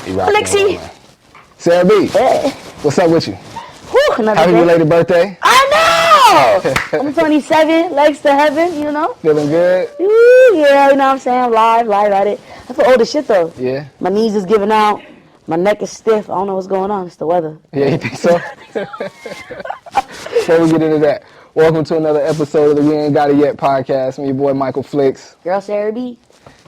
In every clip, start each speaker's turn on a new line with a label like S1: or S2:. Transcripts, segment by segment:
S1: Alexi.
S2: Sarah B,
S1: Hey.
S2: what's up with you?
S1: Whew,
S2: Happy belated birthday.
S1: I know! I'm 27, legs to heaven, you know?
S2: Feeling good?
S1: Ooh, yeah, you know what I'm saying? Live at it. I feel old as shit, though.
S2: Yeah.
S1: My knees is giving out. My neck is stiff. I don't know what's going on. It's the weather.
S2: Yeah, you think so? Before we get into that, welcome to another episode of the We Ain't Got It Yet podcast. Me, your boy, Michael Flicks.
S1: Girl, Sarah B.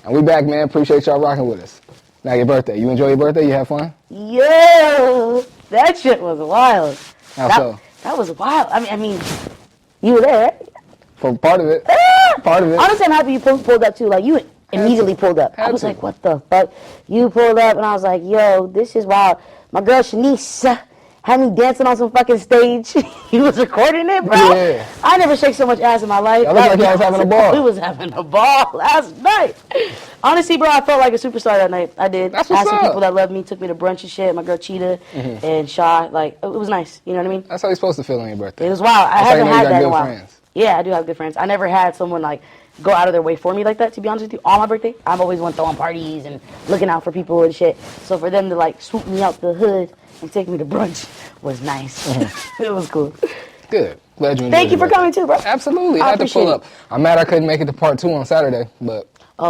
S2: And we back, man. Appreciate y'all rocking with us. Now, your birthday. You enjoy your birthday? You have fun?
S1: Yeah, that shit was wild.
S2: How so?
S1: That was wild. I mean, you were there, right?
S2: For part of it. Part of it.
S1: Honestly, I'm happy you pulled up, too. Like, you immediately pulled up. I was like, what the fuck? You pulled up, and I was like, yo, this is wild. My girl, Shanice, had me dancing on some fucking stage. He was recording it, bro.
S2: Yeah.
S1: I never shake so much ass in my life.
S2: I looked like y'all was having a ball.
S1: We was having a ball last night. Honestly, bro, I felt like a superstar that night. I did.
S2: That's
S1: I had
S2: what's
S1: some
S2: up.
S1: people that loved me, took me to brunch and shit. My girl Cheetah and Shaw. Like, it was nice. You know what I mean?
S2: That's how you're supposed to feel on your birthday.
S1: It was wild. I
S2: That's
S1: haven't
S2: how you know
S1: had
S2: you got
S1: that in a
S2: good
S1: while.
S2: friends.
S1: Yeah, I do have good friends. I never had someone like go out of their way for me like that, to be honest with you. On my birthday, I've always went throwing parties and looking out for people and shit. So for them to like swoop me out the hood and take me to brunch was nice. It was cool.
S2: Good. Glad you enjoyed
S1: Thank you
S2: your
S1: for coming too, bro.
S2: Absolutely.
S1: I
S2: I had to pull
S1: appreciate
S2: up. I'm mad I couldn't make it to part 2 on Saturday, but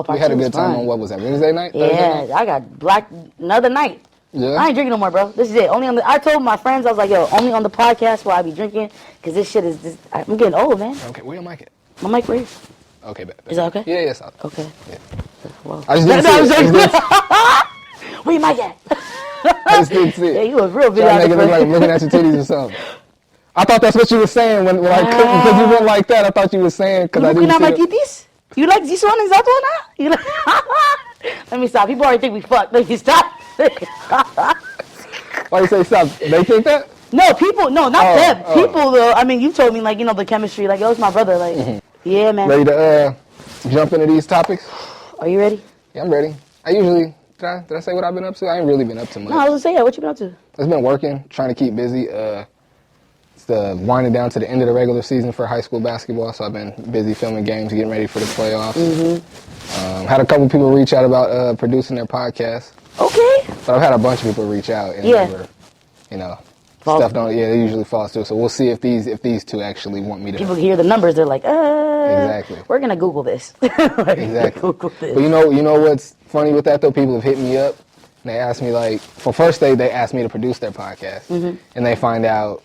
S2: we had a good time on, what was that, Wednesday night? Thursday night?
S1: Yeah, I got black another night.
S2: Yeah.
S1: I ain't drinking no more, bro. This is it. I told my friends, I was like, yo, only on the podcast will I be drinking, because this shit is, I'm getting old, man.
S2: Okay, where your mic at?
S1: My mic right here.
S2: Okay, bet.
S1: Is that okay?
S2: Yeah, it's out.
S1: Okay.
S2: Yeah.
S1: Well,
S2: I just didn't see it.
S1: where your mic at?
S2: I just didn't see it.
S1: Yeah, you was real big.
S2: Trying to make it look like I'm looking at your titties or something. I thought that's what you were saying when I couldn't, because you went like that. I thought you were saying, because I didn't see
S1: looking at my
S2: it.
S1: titties? You like this one? Is that one? You like? Let me stop. People already think we fucked. Let me stop.
S2: Why you say stop? They think that?
S1: No, people. No, not them.
S2: oh.
S1: People though. I mean, you told me like the chemistry. Like, yo, it's my brother. Like, yeah, man.
S2: Ready to jump into these topics?
S1: Are you ready?
S2: Yeah, I'm ready. I usually, did I say what I've been up to? I ain't really been up to much.
S1: No, I was gonna say, yeah. What you been up to?
S2: It's been working, trying to keep busy. It's winding down to the end of the regular season for high school basketball, so I've been busy filming games, getting ready for the playoffs. Had a couple people reach out about producing their podcast.
S1: Okay.
S2: But I've had a bunch of people reach out and never, stuff don't. Yeah, they usually falls through. So we'll see if these two actually want me to.
S1: People hear the numbers, they're like,
S2: Exactly.
S1: We're gonna Google this.
S2: Exactly.
S1: Google this.
S2: But you know what's funny with that though? People have hit me up. And they asked me they asked me to produce their podcast, and they find out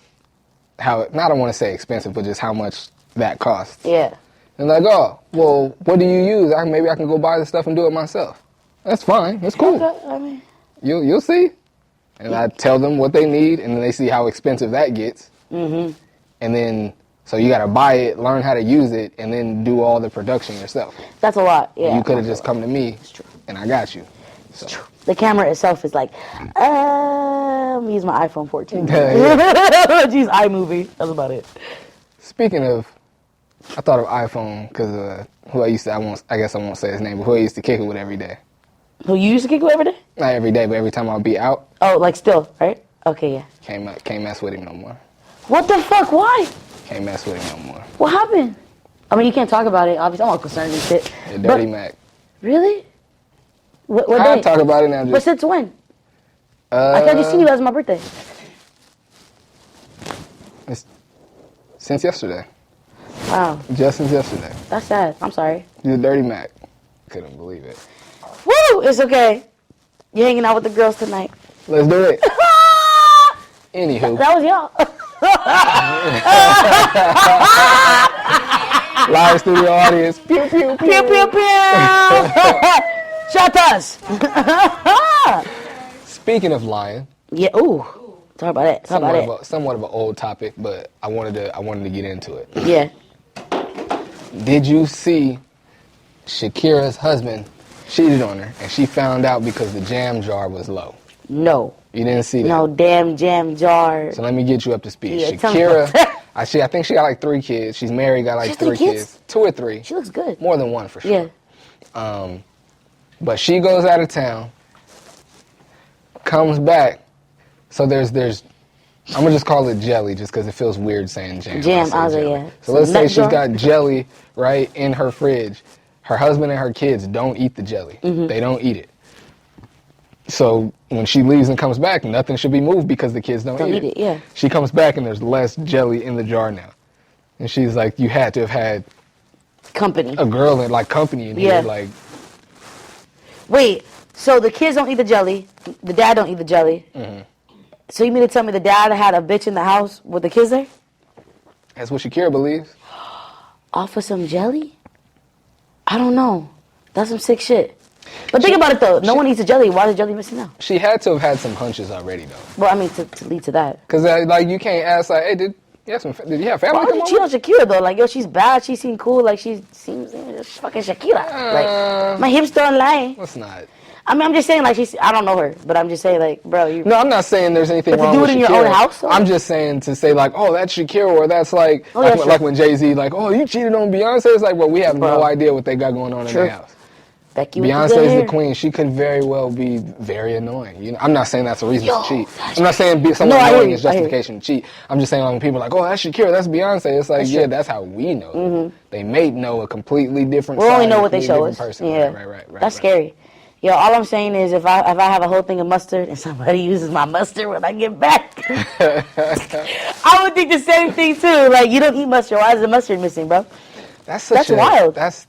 S2: how I don't want to say expensive, but just how much that costs.
S1: Yeah.
S2: And like, oh, well, what do you use? Maybe I can go buy the stuff and do it myself. That's fine. That's cool.
S1: Okay, I mean,
S2: You'll see. And I tell them what they need, and then they see how expensive that gets. And then, so you got to buy it, learn how to use it, and then do all the production yourself.
S1: that's a lot. Yeah.
S2: You could have just come to me, and I got you. So.
S1: It's true. The camera itself is like, I'm gonna use my iPhone 14. Use iMovie. That's about it.
S2: Speaking of, I thought of iPhone because who I guess I won't say his name, but who I used to kick it with every day.
S1: Who you used to kick with every day?
S2: Not every day, but every time I'll be out.
S1: Oh, like still, right? Okay, yeah.
S2: Can't mess with him no more.
S1: What the fuck? Why?
S2: Can't mess with him no more.
S1: What happened? I mean, you can't talk about it. Obviously, I'm all concerned and shit.
S2: Yeah, Dirty Mac.
S1: Really? What
S2: I'll
S1: day?
S2: talk about it now.
S1: But since when? I thought you seen you as my birthday.
S2: Since yesterday.
S1: Wow.
S2: Just since yesterday.
S1: That's sad. I'm sorry.
S2: He's a Dirty Mac. Couldn't believe it.
S1: Woo! It's okay. You're hanging out with the girls tonight.
S2: Let's do it. Anywho.
S1: That was y'all.
S2: Live studio audience. Pew, pew, pew.
S1: Pew, pew, pew. Shot us.
S2: Speaking of lying.
S1: Yeah. Ooh. Talk about it. Talk about it.
S2: Somewhat of an old topic, but I wanted to get into it.
S1: Yeah.
S2: Did you see Shakira's husband cheated on her, and she found out because the jam jar was low?
S1: No.
S2: You didn't see that?
S1: No damn jam jar.
S2: So let me get you up to speed.
S1: Yeah,
S2: Shakira, I think she got like 3 kids. She's married, got like 3 kids. 2 or 3.
S1: She looks good.
S2: More than 1 for sure.
S1: Yeah.
S2: But she goes out of town, comes back. So there's I'm gonna just call it jelly, just because it feels weird saying jam.
S1: Yeah.
S2: So let's say she's got jelly right in her fridge. Her husband and her kids don't eat the jelly. They don't eat it. So when she leaves and comes back, nothing should be moved because the kids don't eat it.
S1: Yeah.
S2: She comes back and there's less jelly in the jar now. And she's like, you had to have had
S1: company.
S2: A girl in like company in here. Like,
S1: wait, so the kids don't eat the jelly. The dad don't eat the jelly. Mm-hmm. So you mean to tell me the dad had a bitch in the house with the kids there?
S2: That's what Shakira believes.
S1: Off of some jelly? I don't know. That's some sick shit. But think about it though. No one eats a jelly. Why is the jelly missing now?
S2: She had to have had some hunches already though.
S1: Well, I mean, to lead to that.
S2: Because like you can't ask like, hey, did you have family?
S1: Why would you cheat on Shakira though? Like, yo, she's bad. She seemed cool. Like, she seems just fucking Shakira. Like, my hips don't lie.
S2: Let's not.
S1: I mean, I'm just saying, like, I don't know her, but I'm just saying, like, bro, you.
S2: No, I'm not saying there's anything wrong with Shakira. But to do it in your own house? Though? I'm just saying to say, like, oh, that's Shakira, or that's like, like when Jay-Z, like, oh, you cheated on Beyonce. It's like, well, we have no idea what they got going on in their house.
S1: Becky
S2: Beyonce's the queen. She could very well be very annoying. You know, I'm not saying that's a reason to cheat. I'm not saying someone annoying is justification to cheat. I'm just saying when people are like, oh, that's Shakira, that's Beyonce. It's like, that's how we know. Mm-hmm. They may know a completely different.
S1: We only know what they show us.
S2: Person.
S1: Yeah, right. That's scary. Yo, all I'm saying is if I have a whole thing of mustard and somebody uses my mustard when I get back, I would think the same thing too. Like, you don't eat mustard. Why is the mustard missing, bro? That's wild.
S2: That's.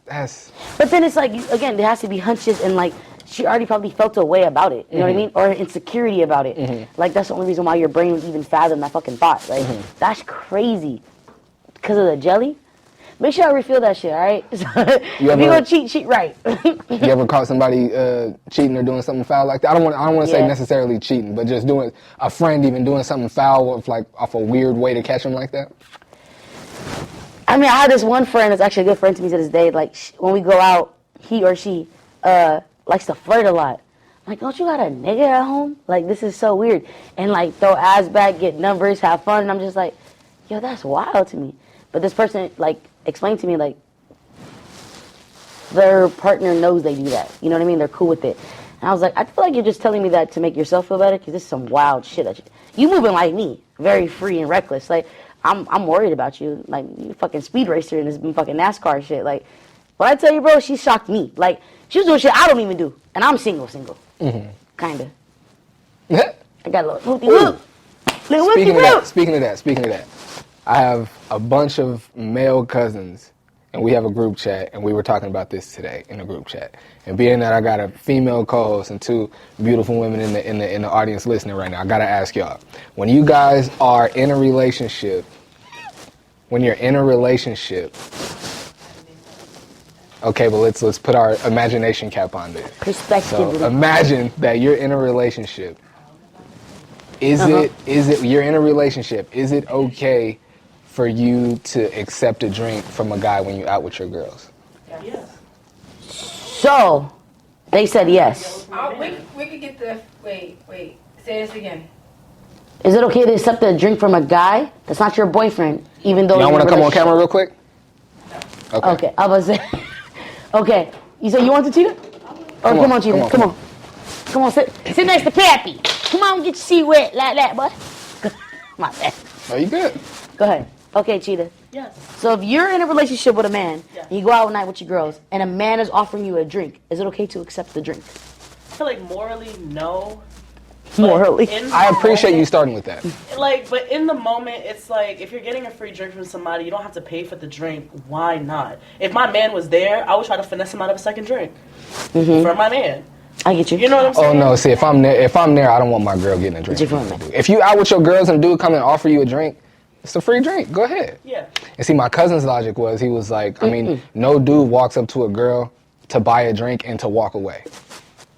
S1: But then it's like, again, there has to be hunches and like she already probably felt a way about it. You know what I mean? Or insecurity about it. Mm-hmm. Like that's the only reason why your brain would even fathom that fucking thought. Like that's crazy. Because of the jelly. Make sure I refill that shit, all right? If you're gonna cheat right.
S2: You ever caught somebody cheating or doing something foul like that? I don't want to say necessarily cheating, but just doing a friend even doing something foul with like off a weird way to catch them like that.
S1: I mean, I had this one friend that's actually a good friend to me to this day. Like when we go out, he or she likes to flirt a lot. I'm like, don't you got a nigga at home? Like this is so weird. And like throw ass back, get numbers, have fun. And I'm just like, yo, that's wild to me. But this person like explained to me like their partner knows they do that. You know what I mean? They're cool with it. And I was like, I feel like you're just telling me that to make yourself feel better because this is some wild shit. That you moving like me, very free and reckless. Like I'm worried about you. Like you fucking speed racer and this fucking NASCAR shit. Like what I tell you, bro, she shocked me. Like she was doing shit I don't even do, and I'm single. Mm-hmm. Kinda. I got a little whoopty whoop.
S2: Speaking of that. I have a bunch of male cousins, and we have a group chat, and we were talking about this today in the group chat. And being that I got a female co-host and two beautiful women in the audience listening right now, I gotta ask y'all: when you guys are in a relationship, okay, well let's put our imagination cap on this.
S1: Perspective.
S2: So imagine that you're in a relationship. Is it you're in a relationship? Is it okay for you to accept a drink from a guy when you're out with your girls?
S3: Yes.
S1: So, they said yes.
S3: We could get the... Wait. Say this again.
S1: Is it okay to accept a drink from a guy that's not your boyfriend, even though...
S2: Y'all want to come on camera real quick?
S3: No.
S1: Okay, I was saying... Okay. You say you want to, Cheetah? Or come on, Cheetah. Come on, sit next to Pappy. Come on, get your seat wet like that, boy. My bad.
S2: Oh, you good?
S1: Go ahead. Okay, Cheetah.
S3: Yes.
S1: So if you're in a relationship with a man, and you go out at night with your girls, and a man is offering you a drink, is it okay to accept the drink?
S3: I feel like morally, no.
S1: Morally?
S2: I appreciate you starting with that.
S3: Like, but in the moment, it's like, if you're getting a free drink from somebody, you don't have to pay for the drink. Why not? If my man was there, I would try to finesse him out of a second drink. Mm-hmm. For my man.
S1: I get you.
S3: You know what I'm saying?
S2: Oh, no, see, if I'm there, I don't want my girl getting a drink. If you out with your girls and a dude come and offer you a drink, it's a free drink. Go ahead.
S3: Yeah.
S2: And see, my cousin's logic was, he was like, I mean, no dude walks up to a girl to buy a drink and to walk away.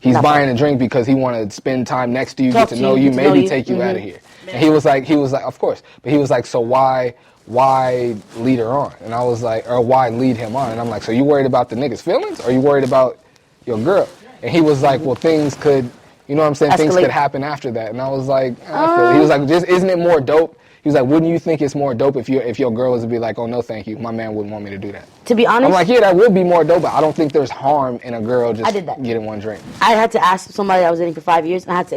S2: He's buying a drink because he wanted to spend time next to you, get to know you, maybe take you out of here. Man. And he was like, of course. But he was like, so why lead her on? And I was like, or why lead him on? And I'm like, so you worried about the nigga's feelings, or you worried about your girl? And he was like, well, things could, you know what I'm saying? Things could happen after that. And I was like, I feel it. He was like, just isn't it more dope? He was like, wouldn't you think it's more dope if your girl was to be like, oh, no, thank you. My man wouldn't want me to do that.
S1: To be honest.
S2: I'm like, yeah, that would be more dope, but I don't think there's harm in a girl just getting one drink.
S1: I had to ask somebody I was dating for 5 years, and I had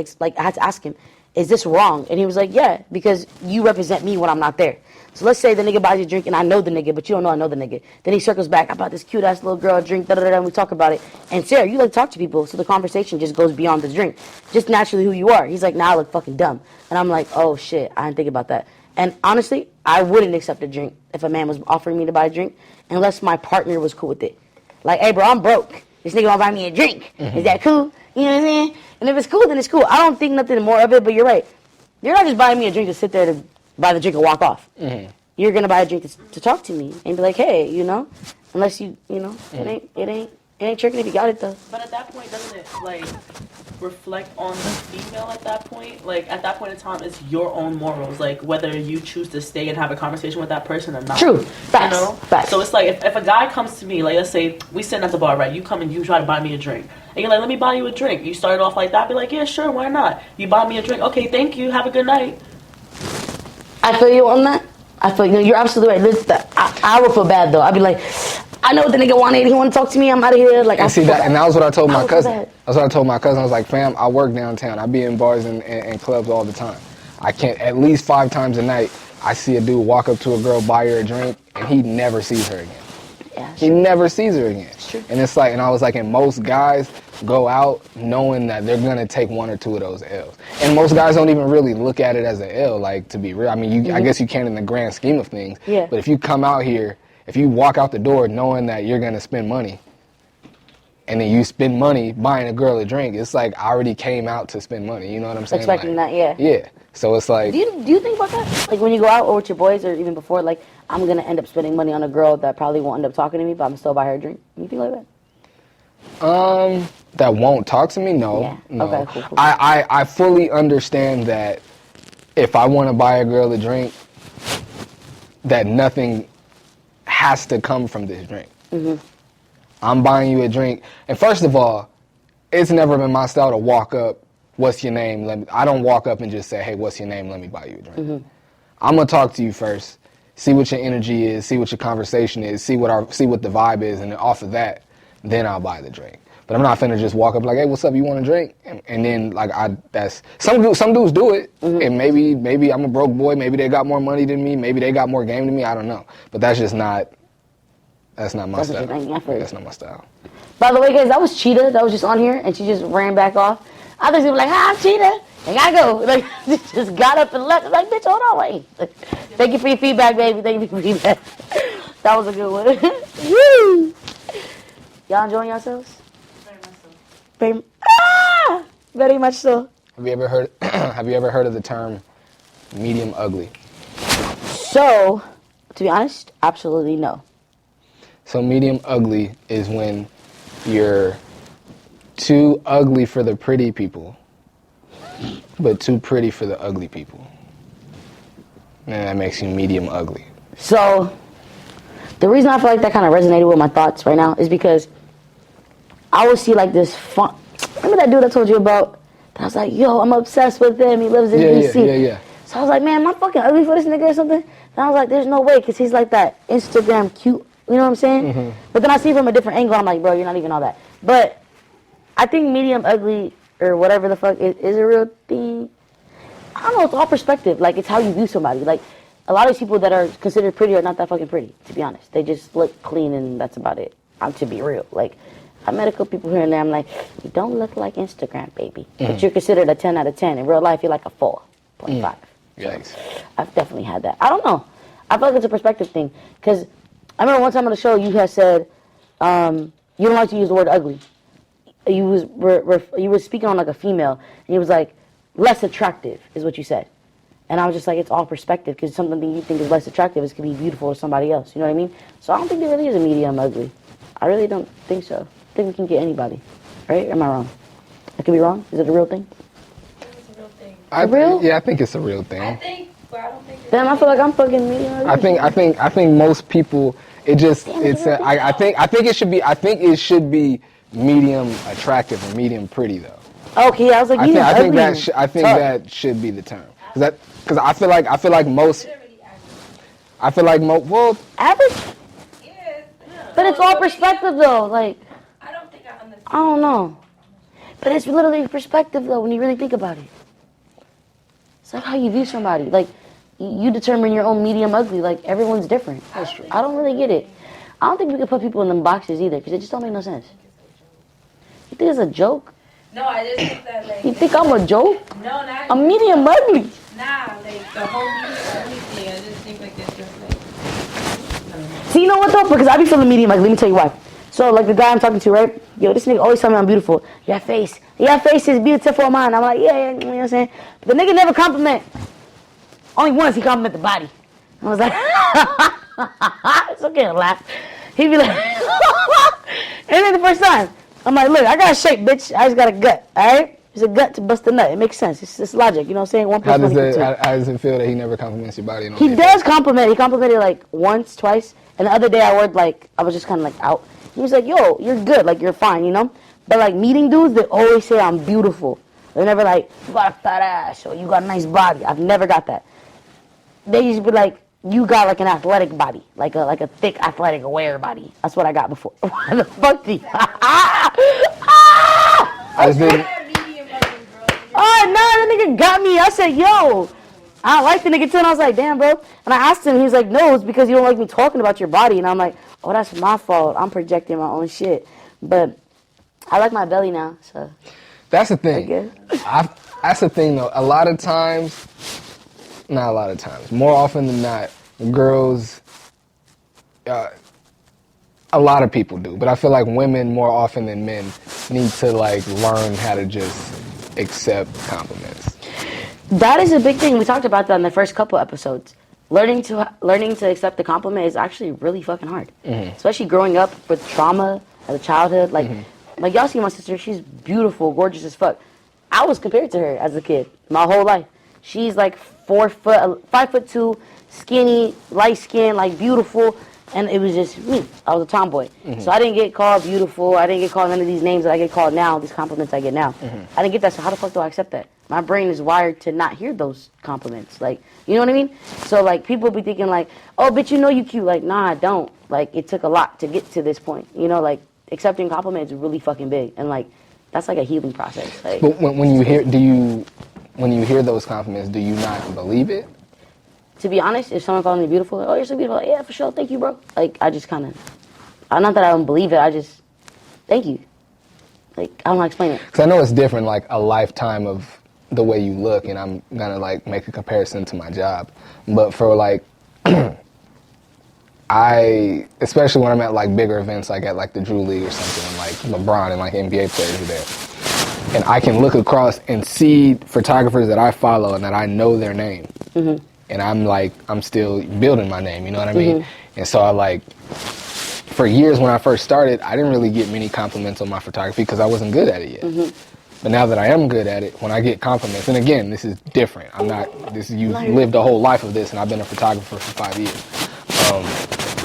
S1: to ask him, is this wrong? And he was like, yeah, because you represent me when I'm not there. So let's say the nigga buys you a drink and I know the nigga, but you don't know I know the nigga. Then he circles back, I bought this cute ass little girl a drink, and we talk about it. And Sarah, you like to talk to people, so the conversation just goes beyond the drink. Just naturally who you are. He's like, nah, I look fucking dumb. And I'm like, oh shit, I didn't think about that. And honestly, I wouldn't accept a drink if a man was offering me to buy a drink unless my partner was cool with it. Like, hey bro, I'm broke. This nigga wanna buy me a drink. Is that cool? You know what I'm saying? And if it's cool, then it's cool. I don't think nothing more of it, but you're right. You're not just buying me a drink to sit there to buy the drink and walk off. You're gonna buy a drink to talk to me and be like, hey, you know, unless you know, it ain't tricking if you got it though.
S3: But at that point, doesn't it like reflect on the female at that point? Like at that point in time, it's your own morals, like whether you choose to stay and have a conversation with that person or not.
S1: True. Facts.
S3: You know?
S1: Facts.
S3: So it's like if a guy comes to me, like let's say we sitting at the bar, right? You come and you try to buy me a drink. And you're like, let me buy you a drink. You start off like that, be like, yeah, sure, why not? You buy me a drink. Okay, thank you. Have a good night.
S1: I feel you on that. I feel you. You're absolutely right. Listen, I would feel bad though. I'd be like, I know what the nigga wanted. He want to talk to me. I'm out of here. Like,
S2: and see that, and that was what I told my cousin.
S1: Bad.
S2: That's what I told my cousin. I was like, fam, I work downtown. I be in bars and clubs all the time. I can't, at least 5 times a night, I see a dude walk up to a girl, buy her a drink, and he never sees her again.
S1: Yeah,
S2: he never sees her again.
S1: It's true.
S2: And it's like, and I was like, and most guys go out knowing that they're gonna take 1 or 2 of those L's. And most guys don't even really look at it as an L, like, to be real. I mean, I guess you can in the grand scheme of things.
S1: Yeah.
S2: But if you come out here, if you walk out the door knowing that you're gonna spend money, and then you spend money buying a girl a drink, it's like I already came out to spend money. You know what I'm saying?
S1: Expecting
S2: like,
S1: that, yeah.
S2: Yeah. So it's like.
S1: Do you think about that? Like when you go out or with your boys or even before, like I'm gonna end up spending money on a girl that probably won't end up talking to me, but I'm still buy her a drink. You think like that?
S2: That won't talk to me? No.
S1: Yeah.
S2: No.
S1: Okay, cool.
S2: I fully understand that if I want to buy a girl a drink, that nothing has to come from this drink. I'm buying you a drink. And first of all, it's never been my style to walk up, what's your name? I don't walk up and just say, hey, what's your name? Let me buy you a drink. I'm going to talk to you first, see what your energy is, see what your conversation is, see what the vibe is, and then off of that, then I'll buy the drink. But I'm not finna just walk up like, hey, what's up? You want a drink? And then like some dudes do it, and maybe I'm a broke boy. Maybe they got more money than me. Maybe they got more game than me. I don't know. But that's just not. That's not my style. That's not my style.
S1: By the way, guys, that was Cheetah. That was just on here, and she just ran back off. I thought she was like, "Hi, I'm Cheetah. I gotta go." Like, she just got up and left. I'm like, bitch, hold on, wait. Thank you for your feedback, baby. Thank you for your feedback. That was a good one. Woo! Y'all enjoying yourselves? Very much so.
S2: Have you ever heard? Have you ever heard of the term medium ugly?
S1: So, to be honest, absolutely no.
S2: So medium ugly is when you're too ugly for the pretty people, but too pretty for the ugly people. And that makes you medium ugly.
S1: So, the reason I feel like that kind of resonated with my thoughts right now is because I always see like this fun. Remember that dude I told you about? I was like, yo, I'm obsessed with him. He lives in DC.
S2: Yeah.
S1: So I was like, man, am I fucking ugly for this nigga or something? And I was like, there's no way, because he's like that Instagram cute. You know what I'm saying? But then I see from a different angle. I'm like, bro, you're not even all that. But I think medium ugly or whatever the fuck is a real thing. I don't know. It's all perspective. Like, it's how you view somebody. Like, a lot of these people that are considered pretty are not that fucking pretty, to be honest. They just look clean and that's about it. To be real. Like, I met a couple people here and there. I'm like, you don't look like Instagram, baby. But you're considered a 10 out of 10. In real life, you're like a 4.5.
S2: Yikes.
S1: So I've definitely had that. I don't know. I feel like it's a perspective thing. Because I remember one time on the show, you had said you don't like to use the word ugly. You was speaking on like a female, and he was like, less attractive is what you said. And I was just like, it's all perspective, because something you think is less attractive is could be beautiful to somebody else. You know what I mean? So I don't think there really is a medium ugly. I really don't think so. I think we can get anybody. Right? Am I wrong? I could be wrong. Is it a real thing?
S4: It's a real thing.
S2: Yeah, I think it's a real thing.
S4: I think, but I don't think.
S1: Damn, I feel like I'm fucking medium ugly.
S2: I think most people. I think it should be medium attractive or medium pretty though.
S1: Okay, I was like, medium ugly.
S2: I think that should be the term. Because I feel like most. Well,
S1: Average?
S4: Yeah.
S1: But it's all perspective though. Like,
S4: I don't think I understand.
S1: I don't know. But it's literally perspective though when you really think about it. It's like how you view somebody. Like, you determine your own medium ugly. Like, everyone's different.
S2: That's true.
S1: I don't really get it. I don't think we can put people in them boxes either, because it just don't make no sense. You think it's a joke?
S4: No, I just think that like.
S1: You think I'm a joke?
S4: No, not.
S1: I'm medium ugly.
S4: Nah, like the whole medium ugly thing. I just think like it's just like.
S1: See, you know what though? Because I be feeling medium ugly. Let me tell you why. So, like the guy I'm talking to, right? Yo, this nigga always tell me I'm beautiful. Your face is beautiful, man. I'm like, yeah, you know what I'm saying? But the nigga never compliment. Only once he compliment the body. I was like, it's okay to laugh. He be like, and then the first time, I'm like, look, I got a shape, bitch. I just got a gut, all right? It's a gut to bust a nut. It makes sense. It's just logic, you know what I'm saying? One
S2: How
S1: plus
S2: does
S1: one
S2: it?
S1: equals two.
S2: How does it feel that he never compliments your body?
S1: He does compliment. He complimented like once, twice. And the other day I worked like, I was just kind of like out. He was like, yo, you're good. Like, you're fine, you know? But like meeting dudes, they always say I'm beautiful. They're never like, you got a fat ass or you got a nice body. I've never got that. They used to be like, you got like an athletic body. Like a thick athletic aware body. That's what I got before. What the fuck do you?
S2: I just didn't.
S4: Medium ugly, bro.
S1: Oh, no, that nigga got me. I said, yo, I don't like the nigga too. And I was like, damn, bro. And I asked him, he was like, no, it's because you don't like me talking about your body. And I'm like, oh, that's my fault. I'm projecting my own shit. But I like my belly now, so.
S2: That's the thing.
S1: I guess.
S2: That's the thing, though. A lot of times, not a lot of times, more often than not, girls, a lot of people do, but I feel like women more often than men need to like learn how to just accept compliments.
S1: That is a big thing. We talked about that in the first couple episodes. Learning to accept the compliment is actually really fucking hard. Mm-hmm. Especially growing up with trauma as a childhood. Like, like y'all see my sister, she's beautiful, gorgeous as fuck. I was compared to her as a kid my whole life. She's like 5'2", skinny, light skin, like beautiful, and it was just me. I was a tomboy. So I didn't get called beautiful. I didn't get called none of these names that I get called now, these compliments I get now. I didn't get that, so how the fuck do I accept that? My brain is wired to not hear those compliments. Like, you know what I mean? So like people be thinking like, oh, bitch, you know you cute. Like, nah, I don't. Like, it took a lot to get to this point. You know, like accepting compliments is really fucking big, and like that's like a healing process. Like,
S2: But when you hear those compliments, do you not believe it?
S1: to be honest, if someone calls me beautiful, like, oh, you're so beautiful, like, yeah, for sure, thank you, bro. Like, I just kind of, not that I don't believe it, I just, thank you. Like, I don't know how to explain it.
S2: Because I know it's different, like a lifetime of the way you look, and I'm gonna like make a comparison to my job. But for like, especially when I'm at like bigger events, like at like the Drew League or something, and like LeBron and like NBA players are there, and I can look across and see photographers that I follow and that I know their name. And I'm still building my name, you know what I mean? And so I like, for years when I first started, I didn't really get many compliments on my photography because I wasn't good at it yet. But now that I am good at it, when I get compliments, and again, this is different. You've lived a whole life of this, and I've been a photographer for 5 years.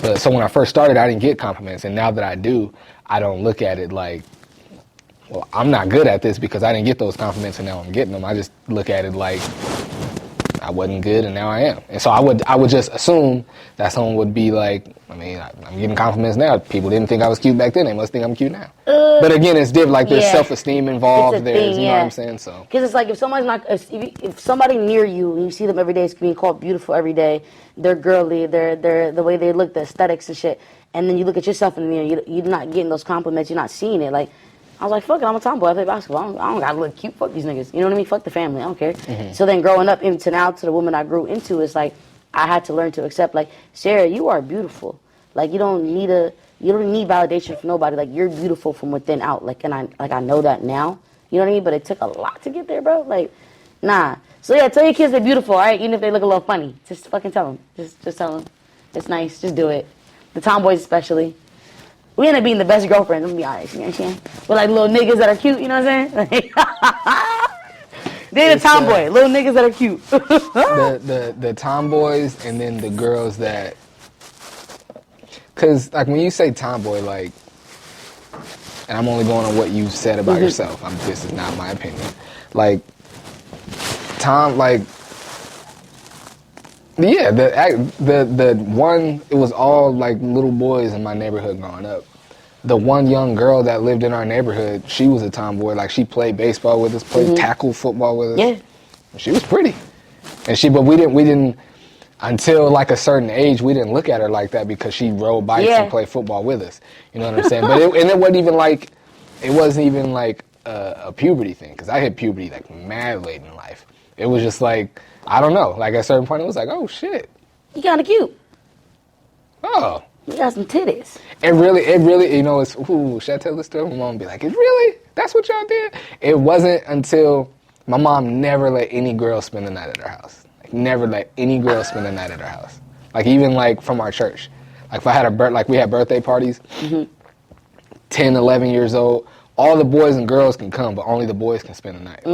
S2: But so when I first started, I didn't get compliments, and now that I do, I don't look at it like, well, I'm not good at this because I didn't get those compliments and now I'm getting them. I just look at it like, I wasn't good and now I am. And so I would just assume that someone would be like, I mean, I'm getting compliments now. People didn't think I was cute back then. They must think I'm cute now. But again, it's different. Like there's self-esteem involved. There's, you know what I'm saying? So
S1: because it's like if someone's not, if somebody near you and you see them every day, it's being called beautiful every day. They're girly. They're the way they look, the aesthetics and shit. And then you look at yourself in the mirror. You're not getting those compliments. You're not seeing it. Like, I was like, fuck it, I'm a tomboy. I play basketball. I don't gotta look cute. Fuck these niggas. You know what I mean? Fuck the family. I don't care. So then growing up into now to the woman I grew into, it's like I had to learn to accept, like, Sarah, you are beautiful. Like, you don't need validation from nobody. Like, you're beautiful from within out. Like, and I know that now. You know what I mean? But it took a lot to get there, bro. Like, nah. So yeah, tell your kids they're beautiful, all right? Even if they look a little funny. Just fucking tell them. Just tell them. It's nice. Just do it. The tomboys especially. We end up being the best girlfriends, I'm gonna be honest, you know what I'm saying? We're like little niggas that are cute, you know what I'm saying? They're the tomboy, little niggas that are cute.
S2: the tomboys and then the girls that, cause like when you say tomboy, like, and I'm only going on what you said about yourself. This is not my opinion. Like, yeah, the one, it was all like little boys in my neighborhood growing up. The one young girl that lived in our neighborhood, she was a tomboy. Like she played baseball with us, played tackle football with us.
S1: Yeah.
S2: She was pretty. But we didn't until like a certain age, we didn't look at her like that because she rode bikes and played football with us. You know what I'm saying? But it wasn't even like a puberty thing, because I hit puberty like mad late in life. It was just like, I don't know, like at a certain point it was like, oh shit,
S1: You kind of cute.
S2: oh.
S1: You got some titties.
S2: It really, you know, should I tell this story? My mom would be like, that's what y'all did? It wasn't until my mom never let any girl spend the night at her house. Like, never let any girl spend the night at her house. Like, even, like, from our church. Like, if I had we had birthday parties, 10, 11 years old, all the boys and girls can come, but only the boys can spend the night.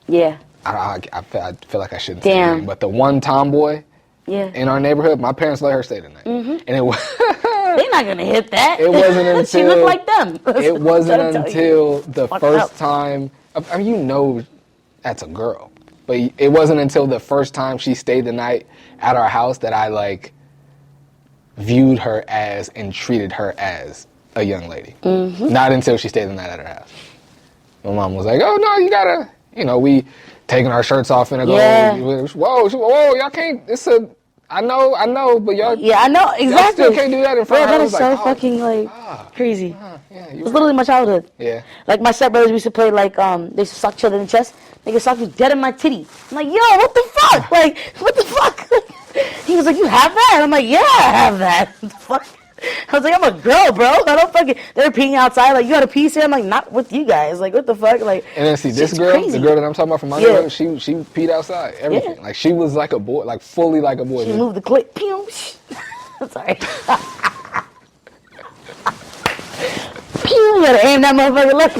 S2: Like, I feel like I shouldn't say anything, but the one tomboy in our neighborhood, my parents let her stay the night. And it was...
S1: They're not going to hit that.
S2: It wasn't until...
S1: She looked like them.
S2: It wasn't until the first time... I mean, you know that's a girl. But it wasn't until the first time she stayed the night at our house that I, like, viewed her as and treated her as a young lady. Not until she stayed the night at her house. My mom was like, oh, no, you gotta... You know, we taking our shirts off and whoa, y'all can't... I know, but y'all...
S1: Yeah, I know, exactly.
S2: Y'all still can't do that in front of her.
S1: That is so fucking, crazy. It's literally my childhood.
S2: Yeah.
S1: Like, my stepbrothers used to play, like, they used to suck each other in the chest. They could suck you dead in my titty. I'm like, yo, what the fuck? Like, what the fuck? He was like, you have that? And I'm like, yeah, I have that. What the fuck? I was like, I'm a girl, bro. I don't fucking... They're peeing outside. Like, you got to pee here? I'm like, not with you guys. Like, what the fuck? Like,
S2: and then see, this girl, crazy. The girl that I'm talking about from my neighborhood, she peed outside. Everything. Yeah. Like, she was like a boy. Like, fully like a boy.
S1: She moved the clip. Pew. I'm sorry. Pew. You got to aim that motherfucker left.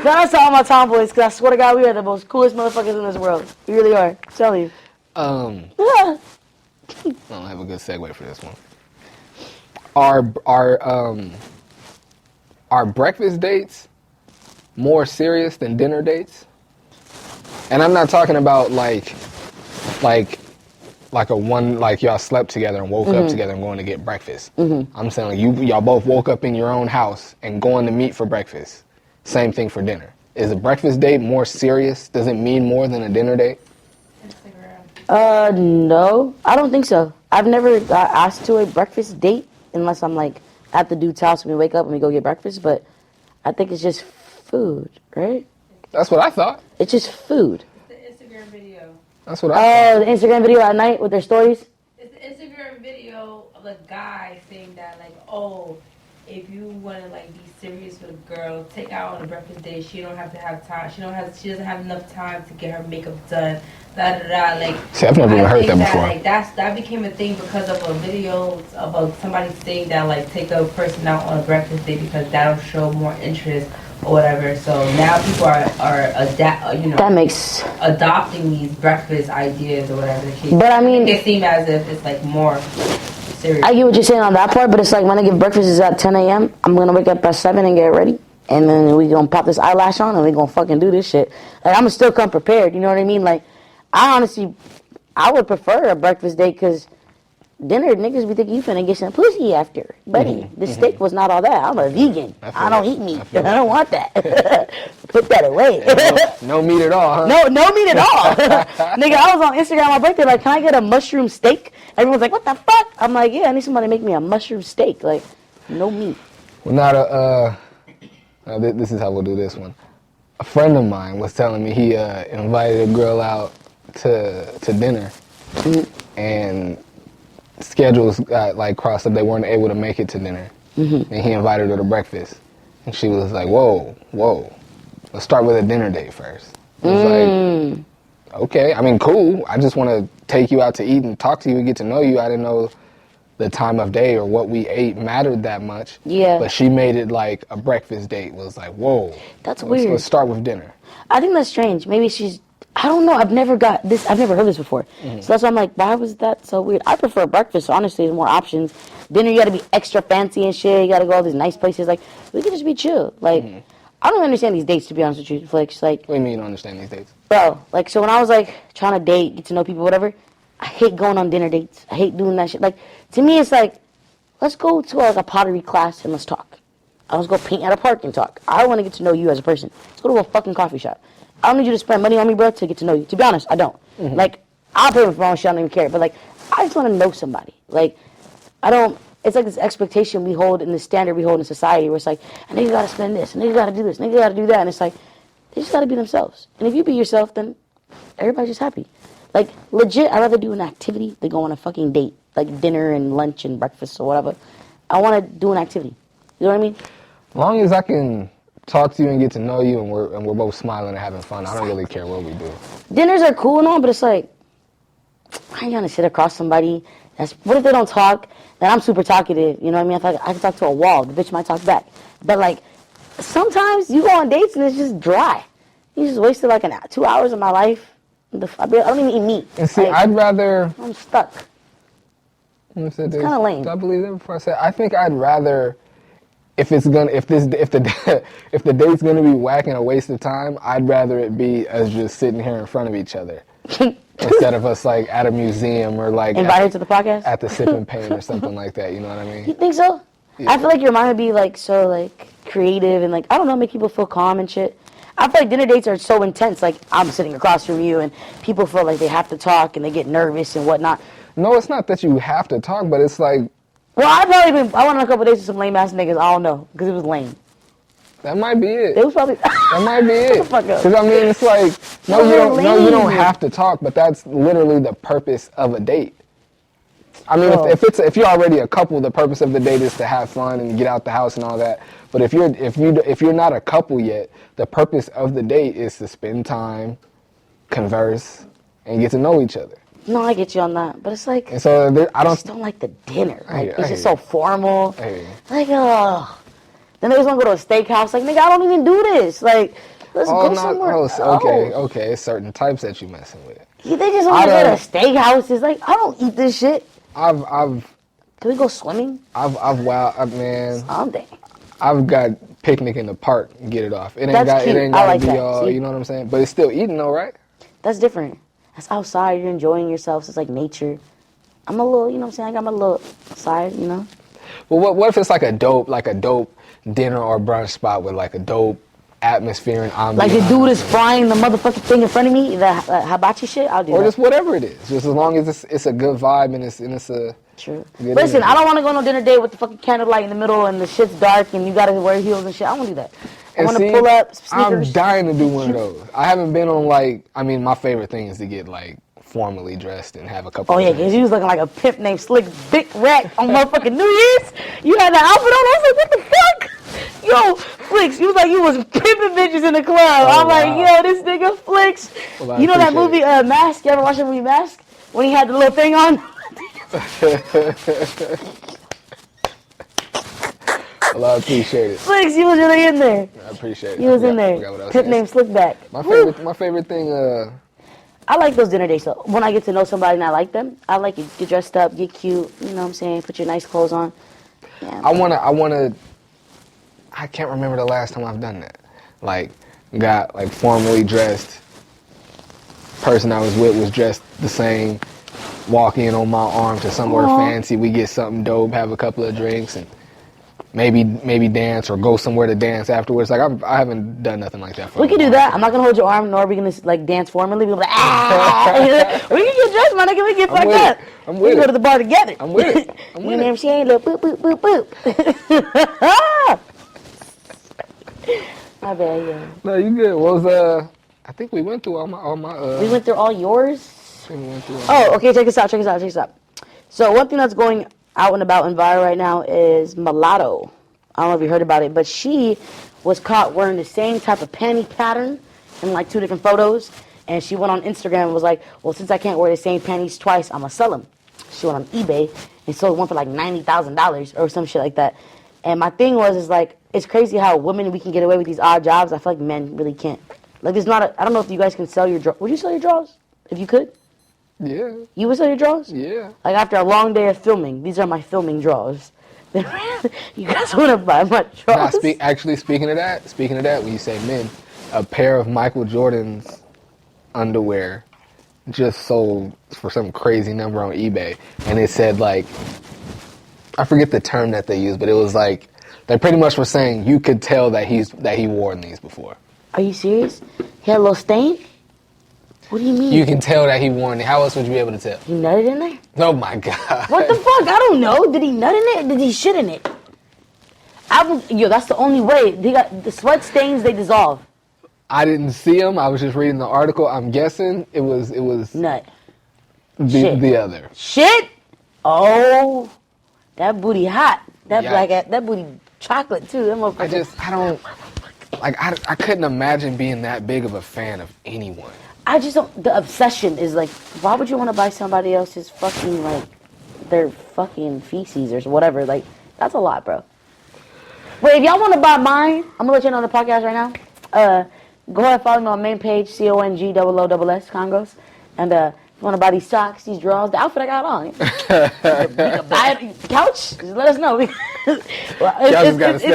S1: Shout out to all my tomboys, because I swear to God, we are the most coolest motherfuckers in this world. We really are. I'm telling you.
S2: I don't have a good segue for this one. Are breakfast dates more serious than dinner dates? And I'm not talking about like a one, like y'all slept together and woke up together and going to get breakfast. I'm saying like y'all both woke up in your own house and going to meet for breakfast. Same thing for dinner. Is a breakfast date more serious? Does it mean more than a dinner date?
S1: No, I don't think so. I've never got asked to a breakfast date unless I'm like at the dude's house and we wake up and we go get breakfast, but I think it's just food, right?
S2: That's what I thought.
S1: It's just food.
S4: It's the Instagram video.
S2: That's what I thought.
S1: Oh, the Instagram video at night with their stories?
S4: It's the Instagram video of a guy saying that, like, oh, if you want to, like, be serious with a girl, take her out on a breakfast date. She don't have to have time. She doesn't have enough time to get her makeup done. Da da da. Like,
S2: see, I've never even heard that before.
S4: Like, that became a thing because of a video about somebody saying that, like, take a person out on a breakfast date because that'll show more interest or whatever. So now people are
S1: that makes
S4: adopting these breakfast ideas or whatever the case.
S1: But I mean,
S4: it seems as if it's like more serious.
S1: I get what you're saying on that part, but it's like when I give breakfast is at 10 a.m. I'm gonna wake up at 7 and get ready, and then we gonna pop this eyelash on and we gonna fucking do this shit. Like, I'm gonna still come prepared. You know what I mean? Like, I would prefer a breakfast date because dinner, niggas be thinking you finna get some pussy after. Buddy, the steak was not all that. I'm a vegan. I don't eat meat. I don't want that. Put that away.
S2: No meat at all, huh?
S1: No meat at all. Nigga, I was on Instagram on my birthday, like, can I get a mushroom steak? Everyone's like, what the fuck? I'm like, yeah, I need somebody to make me a mushroom steak. Like, no meat.
S2: Well, this is how we'll do this one. A friend of mine was telling me he invited a girl out to dinner, and schedules got like crossed up. They weren't able to make it to dinner, and he invited her to breakfast, and she was like, whoa, let's start with a dinner date first. I was like, okay, I mean, cool. I just want to take you out to eat and talk to you and get to know you. I didn't know the time of day or what we ate mattered that much. Yeah. But she made it like a breakfast date. Was like, whoa.
S1: That's weird.
S2: Let's start with dinner.
S1: I think that's strange. Maybe she's, I don't know. I've never heard this before. So that's why I'm like, why was that so weird? I prefer breakfast, honestly. There's more options. Dinner, you got to be extra fancy and shit. You got to go all these nice places. Like, we could just be chill. Like, I don't understand these dates, to be honest with you, Flex. Like,
S2: what do you mean you don't understand these dates?
S1: Bro, like, so when I was, like, trying to date, get to know people, whatever, I hate going on dinner dates. I hate doing that shit. Like, to me, it's like, let's go to, like, a pottery class and let's talk. Let's go paint at a park and talk. I want to get to know you as a person. Let's go to a fucking coffee shop. I don't need you to spend money on me, bro, to get to know you. To be honest, I don't. Like, I'll pay for my own shit, I don't even care. But, like, I just want to know somebody. Like, I don't, it's like this expectation we hold and the standard we hold in society where it's like, a nigga gotta spend this, a nigga gotta do this, a nigga gotta do that. And it's like, they just gotta be themselves. And if you be yourself, then everybody's just happy. Like, legit, I'd rather do an activity than go on a fucking date. Like dinner and lunch and breakfast or whatever. I want to do an activity. You know what I mean?
S2: As long as I can talk to you and get to know you and we're both smiling and having fun, I don't really care what we do.
S1: Dinners are cool and all, but it's like, I ain't gonna sit across somebody. What if they don't talk? Then I'm super talkative. You know what I mean? I feel like I can talk to a wall. The bitch might talk back. But like, sometimes you go on dates and it's just dry. You just wasted like 2 hours of my life. I don't even eat meat.
S2: And see,
S1: like,
S2: I'd rather.
S1: I'm stuck.
S2: It's
S1: kind of lame.
S2: Did I believe that before I said? I think I'd rather, if the date's gonna be whack and a waste of time, I'd rather it be us just sitting here in front of each other instead of us like at a museum or like
S1: invited to the podcast
S2: at the Sip and Paint or something like that. You know what I mean?
S1: You think so?
S2: Yeah.
S1: I feel like your mind would be like so like creative and like I don't know, make people feel calm and shit. I feel like dinner dates are so intense. Like I'm sitting across from you and people feel like they have to talk and they get nervous and whatnot.
S2: No, it's not that you have to talk, but it's like.
S1: Well, I went on a couple dates with some lame ass niggas. I don't know because it was lame.
S2: That might be it.
S1: It was probably.
S2: That might be it.
S1: Shut the fuck up.
S2: Because I mean, it's like
S1: No,
S2: you don't have to talk, but that's literally the purpose of a date. I mean, if you're already a couple, the purpose of the date is to have fun and get out the house and all that. But if you're not a couple yet, the purpose of the date is to spend time, converse, and get to know each other.
S1: No, I get you on that, but it's like
S2: And so I
S1: just don't like the dinner. Like
S2: I
S1: it's just so formal.
S2: I hear you.
S1: Like then they just want to go to a steakhouse. Like nigga, I don't even do this. Like let's go somewhere.
S2: Okay. It's certain types that you messing with.
S1: Yeah, they just want to go to steakhouses. Like I don't eat this shit. Can we go swimming?
S2: Man.
S1: Someday.
S2: I've got picnic in the park and get it off. It ain't
S1: That's
S2: got
S1: cute.
S2: it ain't
S1: I
S2: gotta
S1: like
S2: be
S1: that.
S2: all,
S1: See?
S2: you know what I'm saying? But it's still eating though, right?
S1: That's different. That's outside. You're enjoying yourself. So it's like nature. I'm a little, you know what I'm saying? I got my little side, you know?
S2: Well, what if it's like a dope dinner or brunch spot with like a dope atmosphere and ambiance?
S1: Like the dude is frying the motherfucking thing in front of me, the hibachi shit, I'll do that.
S2: Or just whatever it is. Just as long as it's a good vibe and it's a...
S1: True.
S2: good
S1: Listen,
S2: energy.
S1: I don't want to go on no dinner date with the fucking candlelight in the middle and the shit's dark and you gotta wear heels and shit. I don't want to do that. I want to pull up sneakers.
S2: I'm dying to do one of those. I haven't been on my favorite thing is to get like formally dressed and have a couple.
S1: Oh yeah, because you was looking like a pimp named Slick Big Rat on motherfucking New Year's. You had that outfit on. I was like, what the fuck? Yo, Flicks, you was like you was pimping bitches in the club. I'm like, yo, this nigga Flicks.
S2: Well,
S1: you know that movie Mask? You ever watch that movie Mask? When he had the little thing on.
S2: Well, I appreciate it.
S1: Flicks, you was really in there.
S2: I appreciate it.
S1: He was in there. Pimp named Slickback.
S2: My favorite thing.
S1: I like those dinner dates though. When I get to know somebody and I like them, I like it. Get dressed up, get cute. You know what I'm saying? Put your nice clothes on. Yeah.
S2: I can't remember the last time I've done that. Like, got like formally dressed. Person I was with was dressed the same. Walk in on my arm to somewhere fancy. We get something dope. Have a couple of drinks and maybe dance or go somewhere to dance afterwards. Like I haven't done nothing like that.
S1: We can do that. I'm not gonna hold your arm, nor are we gonna like dance formally. We'll be like, we can get dressed, my nigga. We get fucked up.
S2: I'm
S1: We
S2: with
S1: can
S2: it.
S1: go to the bar together.
S2: I'm with it. I'm
S1: You
S2: with
S1: know what I'm
S2: it.
S1: saying? Little boop boop boop boop. My bad, yeah.
S2: No, you good. What was I think we went through all my.
S1: We went through all yours.
S2: I think we went through all
S1: Oh, okay. Check this out. So one thing that's going out and about and viral right now is mulatto. I don't know if you heard about it, but she was caught wearing the same type of panty pattern in like 2 different photos. And she went on Instagram and was like, well, since I can't wear the same panties twice, I'm going to sell them. She went on eBay and sold one for like $90,000 or some shit like that. And my thing is like, it's crazy how women, we can get away with these odd jobs. I feel like men really can't. Like there's not I don't know if you guys can sell your drawers. Would you sell your drawers? If you could?
S2: Yeah.
S1: You would sell your drawers?
S2: Yeah.
S1: Like after a long day of filming, these are my filming drawers. You guys want to buy my
S2: Nah,
S1: drawers?
S2: speaking of that, when you say men, a pair of Michael Jordan's underwear just sold for some crazy number on eBay, and it said like, I forget the term that they used, but it was like They pretty much were saying you could tell that he worn these before.
S1: Are you serious? He had a little stain? What do you mean?
S2: You can tell that he worn it. How else would you be able to tell?
S1: He nutted in there?
S2: Oh my God.
S1: What the fuck? I don't know. Did he nut in it or did he shit in it? That's the only way. They got the sweat stains, they dissolve.
S2: I didn't see him. I was just reading the article. I'm guessing it was
S1: Nut. Shit.
S2: the other.
S1: Shit? Oh, that booty hot. That
S2: Yikes.
S1: black ass, that booty chocolate too. That motherfucker.
S2: I couldn't imagine being that big of a fan of anyone.
S1: I just don't. The obsession is like, why would you want to buy somebody else's fucking like their fucking feces or whatever? Like, that's a lot, bro. Wait, if y'all want to buy mine, I'm gonna let you know on the podcast right now. Go ahead and follow me on my main page, CONGOOSS Congos, and if you want to buy these socks, these drawers, the outfit I got on, you can buy it. Couch, just let us know. It's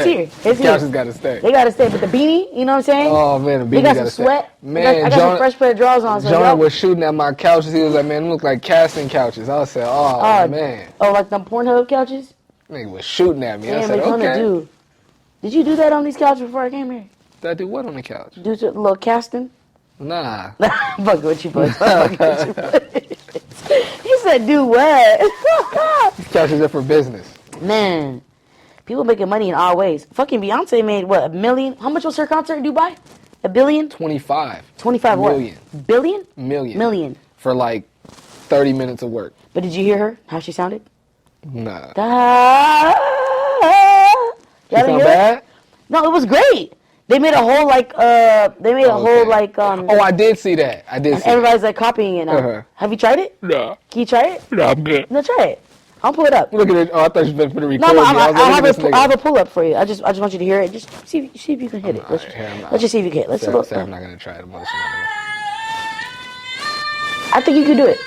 S1: here. It's here.
S2: Couch has got to stay.
S1: They gotta stay, but the beanie, you know what I'm saying?
S2: Oh man, the beanie
S1: they got
S2: gotta
S1: some sweat.
S2: Stay. Man,
S1: I got some fresh pair of drawers on. So
S2: Jonah was shooting at my couches. He was like, "Man, them look like casting couches." I said, "Oh man."
S1: Oh, like them Pornhub couches?
S2: Nigga was shooting at me.
S1: Damn,
S2: I said, "Okay."
S1: Did you do that on these couches before I came here?
S2: Did I do what on the couch?
S1: Do a little casting?
S2: Nah.
S1: Fuck what you put. He said, do what?
S2: These couches are for business.
S1: Man, people making money in all ways. Fucking Beyonce made, what, $1 million? How much was her concert in Dubai? $1 billion?
S2: 25.
S1: 25 what?
S2: Million.
S1: Billion?
S2: Million. For like 30 minutes of work.
S1: But did you hear her? How she sounded?
S2: Nah.
S1: Y'all
S2: She sound bad?
S1: No, it was great. They made a whole
S2: Oh, I did see that.
S1: And everybody's like copying it now.
S2: Uh-huh.
S1: Have you tried it?
S2: No.
S1: Can you try it?
S2: No, I'm good.
S1: No, try it. I'll pull it up.
S2: Look at it. Oh, I thought you were going to record
S1: No,
S2: me.
S1: I have a pull up for you. I just want you to hear it. Just see if you can hit it. Let's just see if you can. Let's look.
S2: I'm not going to try it.
S1: I think you can do it.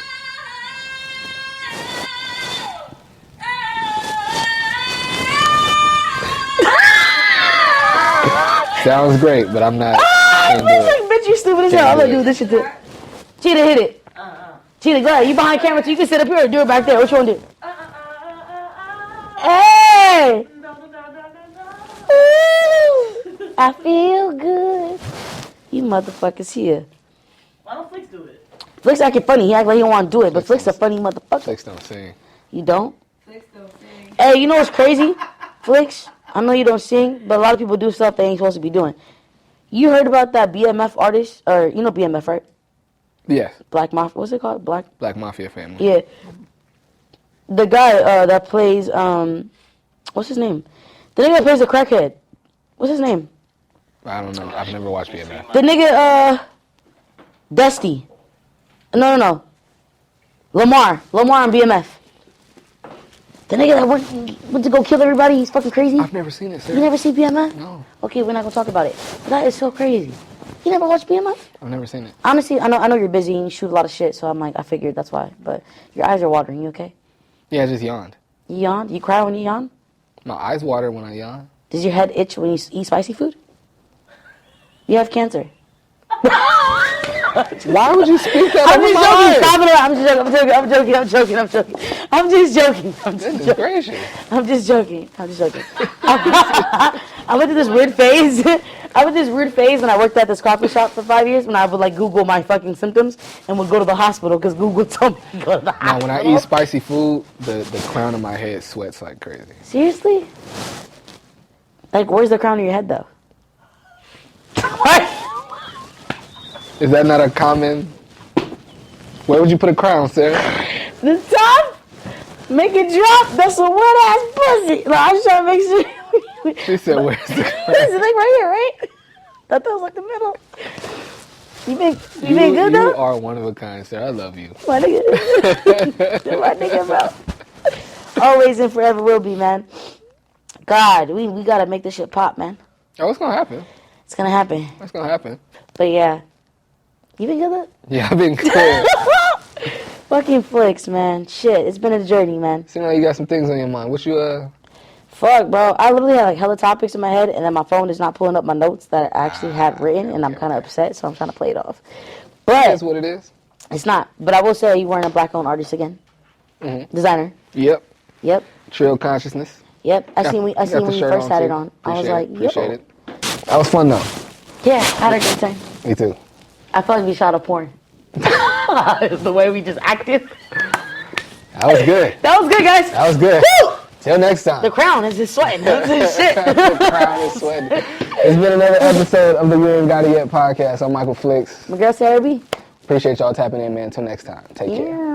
S2: Sounds great, but I'm not.
S1: Bitch, you stupid as hell. I'm gonna do this shit too. Cheetah, hit it. Cheetah, go ahead. You behind camera, so you can sit up here or do it back there. What you wanna do? Hey! Ooh, I feel good. You motherfuckers here.
S3: Why don't Flicks do it?
S1: Flicks acting funny. He act like he don't want to do it, but Flicks a funny motherfucker.
S2: Flicks don't sing.
S1: You don't?
S4: Flicks don't sing.
S1: Hey, you know what's crazy? Flicks, I know you don't sing, but a lot of people do stuff they ain't supposed to be doing. You heard about that BMF artist? Or, you know BMF, right?
S2: Yes.
S1: Black Mafia. What's it called? Black
S2: Mafia family.
S1: Yeah. The guy that plays, what's his name? The nigga that plays the crackhead. What's his name?
S2: I don't know. I've never watched BMF.
S1: The nigga, Dusty. No. Lamar on BMF. The nigga that went to go kill everybody, he's fucking crazy.
S2: I've never seen it, sir.
S1: You never seen BMF?
S2: No.
S1: Okay, we're not gonna talk about it. But that is so crazy. You never watched BMF?
S2: I've never seen it.
S1: Honestly, I know you're busy and you shoot a lot of shit, so I figured that's why. But your eyes are watering. You okay?
S2: Yeah, I just yawned.
S1: You yawn? You cry when you yawn?
S2: My eyes water when I yawn.
S1: Does your head itch when you eat spicy food? You have cancer.
S2: Why would you speak that?
S1: I'm just joking. I'm just joking. I went through this weird phase. When I worked at this coffee shop for 5 years when I would like Google my fucking symptoms and would go to the hospital because Google told me to go to the hospital.
S2: Now, when I eat spicy food, the crown of my head sweats like crazy.
S1: Seriously? Like, where's the crown of your head though? What?
S2: Is that not a common? Where would you put a crown, sir?
S1: The top? Make it drop. That's a wet ass pussy. Like, I'm just trying to make sure.
S2: She said, "Where's the crown?"
S1: It's like right here, right? That was like the middle. You been good though?
S2: You are one of a kind, sir. I love you.
S1: My nigga. My nigga, bro. Always and forever will be, man. God, we gotta make this shit pop, man.
S2: Oh, it's gonna happen.
S1: It's gonna happen.
S2: It's gonna happen.
S1: But yeah. You been good?
S2: Yeah, I've been good.
S1: Fucking Flicks, man. Shit, it's been a journey, man.
S2: Seems like you got some things on your mind. What you,
S1: Fuck, bro. I literally had like hella topics in my head, and then my phone is not pulling up my notes that I actually have written, and I'm kind of upset, so I'm trying to play it off. But
S2: that's what it is.
S1: It's not. But I will say you weren't a black-owned artist again.
S2: Mm-hmm.
S1: Designer.
S2: Yep.
S1: Yep.
S2: Trail consciousness.
S1: Yep, I seen
S2: got the
S1: when you
S2: shirt
S1: first had
S2: too.
S1: it on. I was like,
S2: Appreciate
S1: yo.
S2: it. That was fun though.
S1: Yeah, had a good time.
S2: Me too.
S1: I felt like we shot a porn. The way we just acted.
S2: That was good.
S1: That was good, guys.
S2: That was good.
S1: Woo!
S2: Till next time.
S1: The crown is just sweating. That's his shit.
S2: The crowd is sweating. It's been another episode of the You Ain't Got It Yet podcast. I'm Michael Flicks.
S1: My girl Sarah B.
S2: Appreciate y'all tapping in, man. Until next time. Take care.
S1: Yeah.